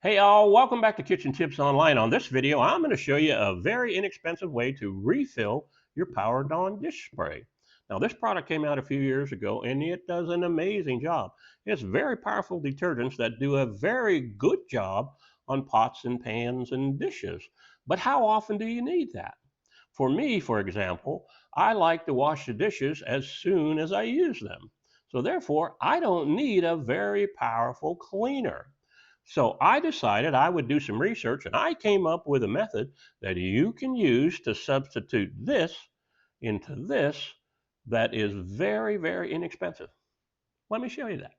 Hey all, welcome back to Kitchen Tips Online. On this video, I'm going to show you a very inexpensive way to refill your Power Dawn dish spray. Now this product came out a few years ago and it does an amazing job. It's very powerful detergents that do a very good job on pots and pans and dishes. But how often do you need that? For me, for example, I like to wash the dishes as soon as I use them. So therefore, I don't need a very powerful cleaner. So I decided I would do some research and I came up with a method that you can use to substitute this into this that is very, very inexpensive. Let me show you that.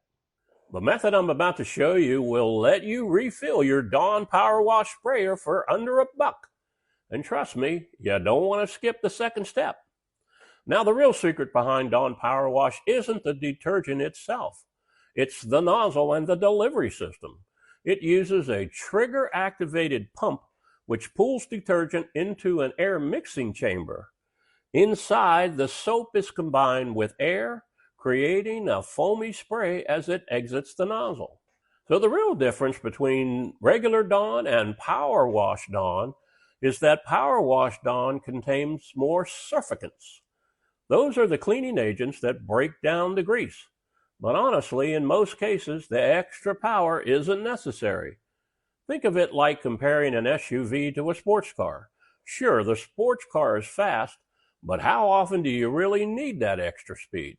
The method I'm about to show you will let you refill your Dawn Powerwash sprayer for under $1. And trust me, you don't want to skip the second step. Now, the real secret behind Dawn Powerwash isn't the detergent itself. It's the nozzle and the delivery system. It uses a trigger-activated pump which pulls detergent into an air mixing chamber. Inside, the soap is combined with air, creating a foamy spray as it exits the nozzle. So the real difference between regular Dawn and Powerwash Dawn is that Powerwash Dawn contains more surfactants. Those are the cleaning agents that break down the grease. But honestly, in most cases, the extra power isn't necessary. Think of it like comparing an SUV to a sports car. Sure, the sports car is fast, but how often do you really need that extra speed?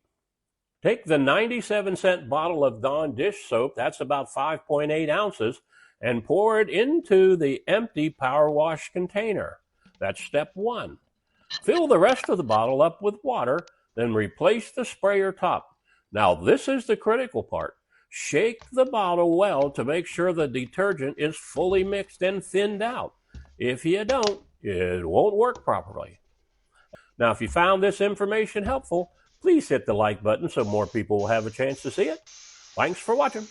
Take the 97-cent bottle of Dawn dish soap, that's about 5.8 ounces, and pour it into the empty Power Wash container. That's step one. Fill the rest of the bottle up with water, then replace the sprayer top. Now, this is the critical part. Shake the bottle well to make sure the detergent is fully mixed and thinned out. If you don't, it won't work properly. Now, if you found this information helpful, please hit the like button so more people will have a chance to see it. Thanks for watching.